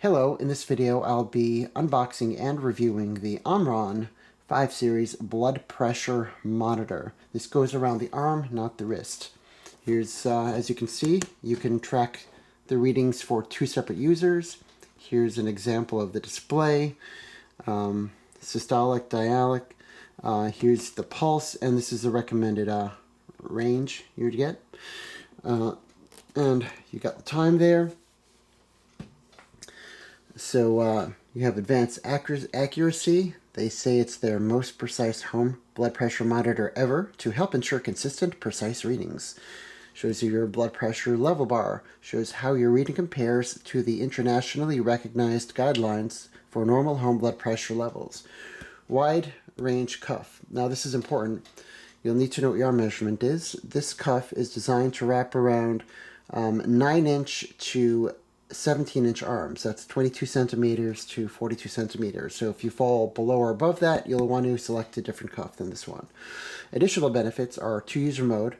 Hello, in this video I'll be unboxing and reviewing the OMRON 5 Series blood pressure monitor. This goes around the arm, not the wrist. Here's, as you can see, you can track the readings for two separate users. Here's an example of the display, systolic, diastolic. Here's the pulse, and this is the recommended range you'd get. And you got the time there. So you have advanced accuracy. They say it's their most precise home blood pressure monitor ever to help ensure consistent, precise readings. Shows you your blood pressure level bar. Shows how your reading compares to the internationally recognized guidelines for normal home blood pressure levels. Wide range cuff. Now this is important. You'll need to know what your arm measurement is. This cuff is designed to wrap around 9-inch to 17-inch arms. That's 22 centimeters to 42 centimeters. So if you fall below or above that, you'll want to select a different cuff than this one. Additional benefits are 2-user mode,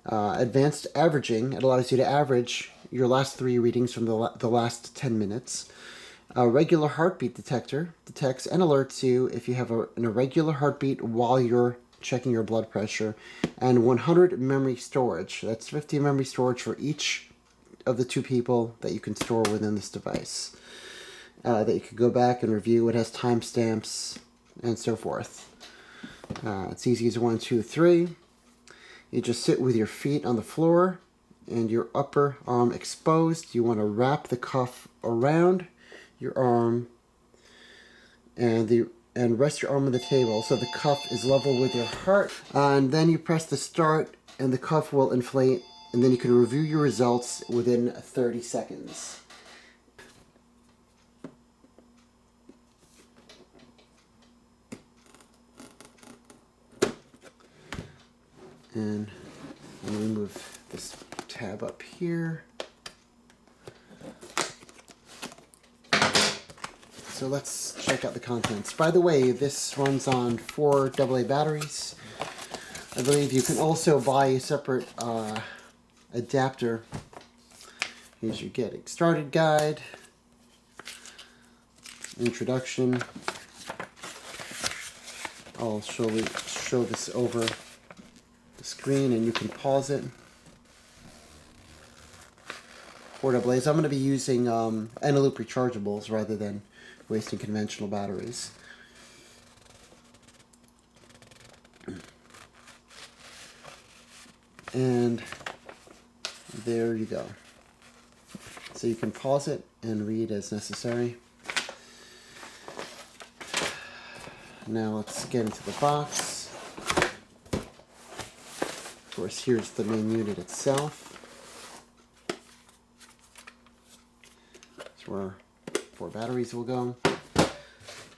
advanced averaging. It allows you to average your last 3 readings from the last 10 minutes. A regular heartbeat detector detects and alerts you if you have an irregular heartbeat while you're checking your blood pressure. And 100 memory storage. That's 50 memory storage for each of the 2 people that you can store within this device. That you could go back and review. It has timestamps and so forth. It's easy as 1, 2, 3. You just sit with your feet on the floor and your upper arm exposed. You want to wrap the cuff around your arm and rest your arm on the table so the cuff is level with your heart. And then you press the start and the cuff will inflate, and then you can review your results within 30 seconds. And I'm going to move this tab up here. So let's check out the contents. By the way, this runs on 4 AA batteries. I believe you can also buy a separate adapter. Here's your getting started guide, introduction. I'll show this over the screen and you can pause it. 4 AA's. I'm going to be using loop rechargeables rather than wasting conventional batteries. And there you go. So you can pause it and read as necessary. Now let's get into the box. Of course, here's the main unit itself. That's where 4 batteries will go.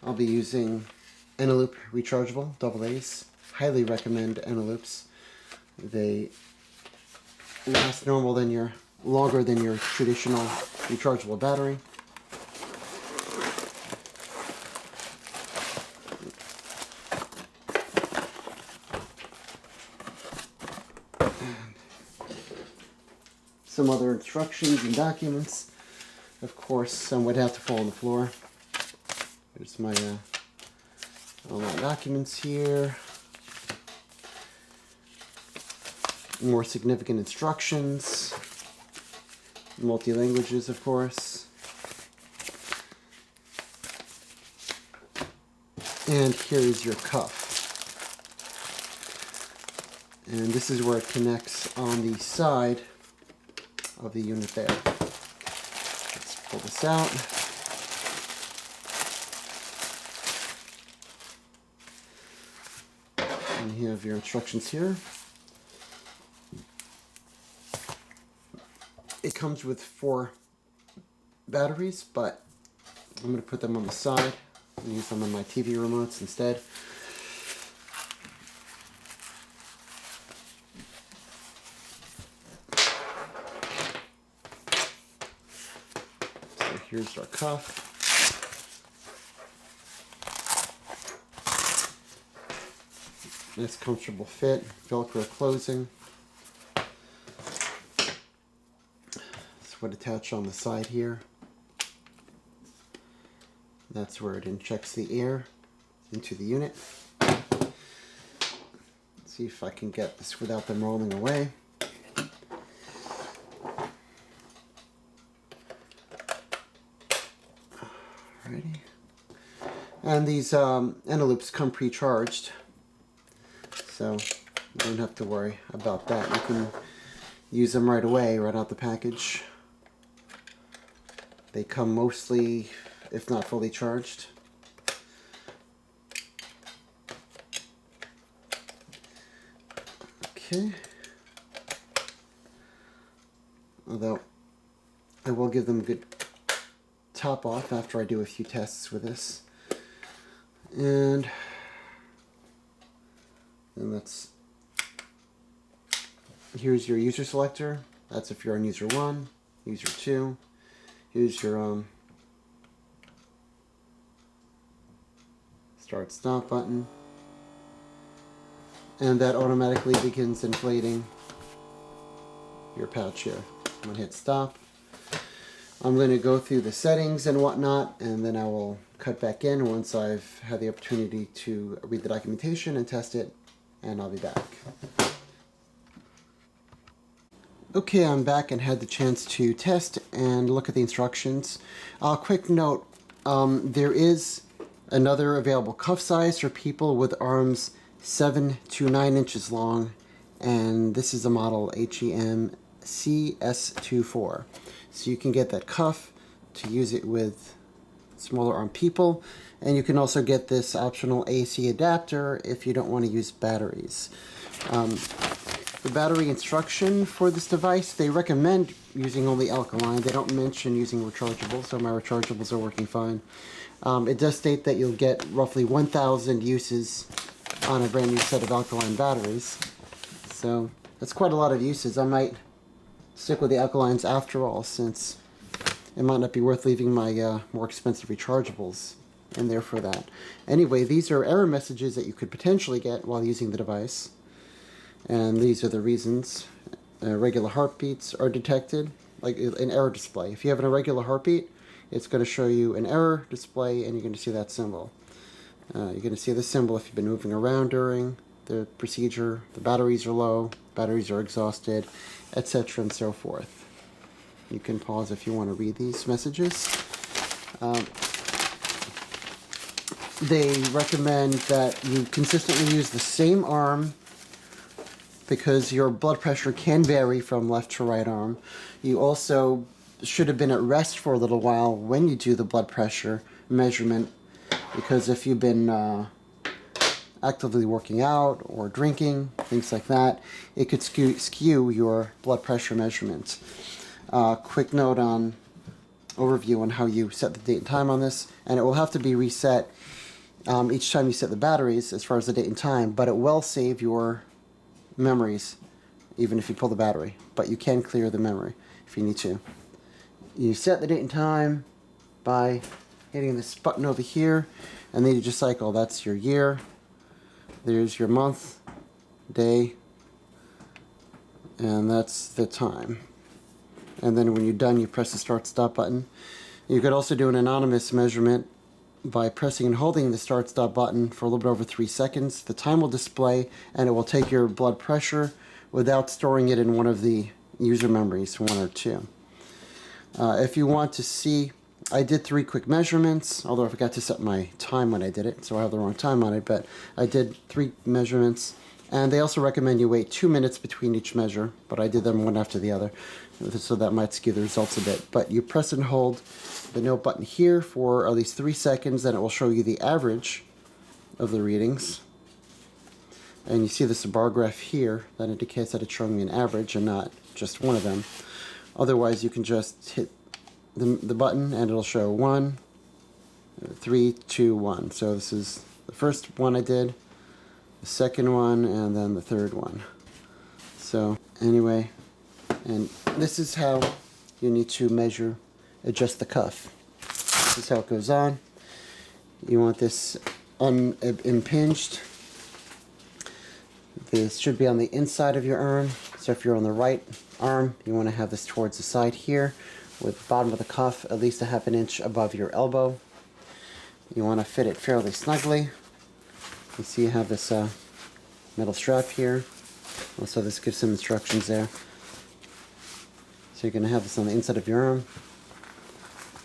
I'll be using loop rechargeable AA's. Highly recommend loops. They last longer than your traditional rechargeable battery. Some other instructions and documents. Of course, some would have to fall on the floor. There's my all my documents here. More significant instructions. Multi-languages, of course. And here is your cuff. And this is where it connects on the side of the unit there. Let's pull this out. And you have your instructions here. It comes with 4 batteries, but I'm going to put them on the side and use them on my TV remotes instead. So here's our cuff. Nice comfortable fit, Velcro closing. This would attach on the side here. That's where it injects the air into the unit. See if I can get this without them rolling away. Alrighty. And these envelopes come pre-charged, so you don't have to worry about that. You can use them right away, right out the package. They come mostly, if not fully charged. Okay. Although I will give them a good top off after I do a few tests with this. And that's, here's your user selector. That's if you're on user 1, user 2. Here's your start stop button. And that automatically begins inflating your pouch here. I'm going to hit stop. I'm going to go through the settings and whatnot, and then I will cut back in once I've had the opportunity to read the documentation and test it, and I'll be back. Okay, I'm back and had the chance to test and look at the instructions. Quick note, there is another available cuff size for people with arms 7 to 9 inches long, and this is a model HEM CS24. So you can get that cuff to use it with smaller arm people, and you can also get this optional AC adapter if you don't want to use batteries. The battery instruction for this device, they recommend using only alkaline. They don't mention using rechargeable, so my rechargeables are working fine. It does state that you'll get roughly 1,000 uses on a brand new set of alkaline batteries. So that's quite a lot of uses. I might stick with the alkalines after all, since it might not be worth leaving my more expensive rechargeables in there for that. Anyway, these are error messages that you could potentially get while using the device. And these are the reasons. Regular heartbeats are detected, like an error display. If you have an irregular heartbeat, it's going to show you an error display, and you're going to see that symbol. You're going to see the symbol if you've been moving around during the procedure, the batteries are low, batteries are exhausted, etc. and so forth. You can pause if you want to read these messages. They recommend that you consistently use the same arm, because your blood pressure can vary from left to right arm. You also should have been at rest for a little while when you do the blood pressure measurement, because if you've been actively working out or drinking, things like that, it could skew your blood pressure measurements. Quick note on overview on how you set the date and time on this, and it will have to be reset each time you set the batteries as far as the date and time, but it will save your memories even if you pull the battery, but you can clear the memory if you need to. You set the date and time by hitting this button over here, and then you just cycle. That's your year, there's your month, day, and that's the time. And then when you're done, you press the start stop button. You could also do an anonymous measurement by pressing and holding the start stop button for a little bit over 3 seconds. The time will display, and it will take your blood pressure without storing it in one of the user memories, 1 or 2. If you want to see, I did 3 quick measurements, although I forgot to set my time when I did it, so I have the wrong time on it, but I did 3 measurements. And they also recommend you wait 2 minutes between each measure, but I did them one after the other, so that might skew the results a bit. But you press and hold the note button here for at least 3 seconds, then it will show you the average of the readings. And you see this bar graph here that indicates that it's showing me an average and not just one of them. Otherwise, you can just hit the button and it'll show 1, 3, 2, 1. So this is the first one I did, the second one, and then the third one. So anyway, and this is how you need to measure, adjust the cuff. This is how it goes on. You want this unimpinged. This should be on the inside of your arm. So if you're on the right arm, you want to have this towards the side here, with the bottom of the cuff at least a half an inch above your elbow. You want to fit it fairly snugly. You see you have this metal strap here. Also, this gives some instructions there. So you're going to have this on the inside of your arm.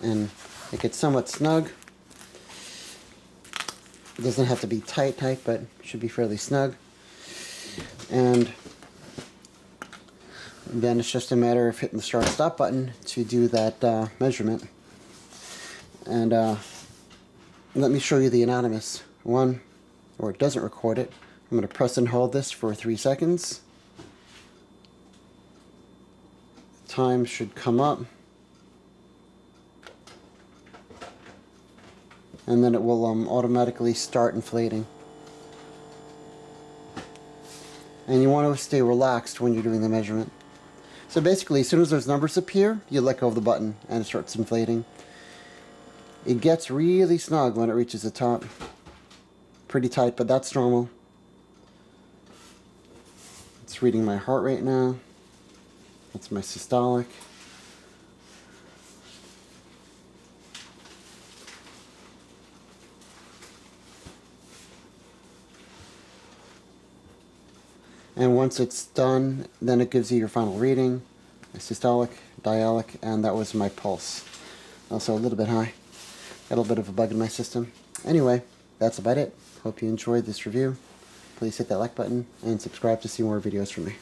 And it gets somewhat snug. It doesn't have to be tight, but it should be fairly snug. And then it's just a matter of hitting the start stop button to do that measurement. And let me show you the anonymous one, or it doesn't record it. I'm going to press and hold this for 3 seconds. The time should come up. And then it will automatically start inflating. And you want to stay relaxed when you're doing the measurement. So basically, as soon as those numbers appear, you let go of the button and it starts inflating. It gets really snug when it reaches the top. Pretty tight, but that's normal. It's reading my heart rate now. That's my systolic. And once it's done, then it gives you your final reading, systolic, dialic, and that was my pulse. Also a little bit high. Got a little bit of a bug in my system. Anyway, that's about it. Hope you enjoyed this review. Please hit that like button and subscribe to see more videos from me.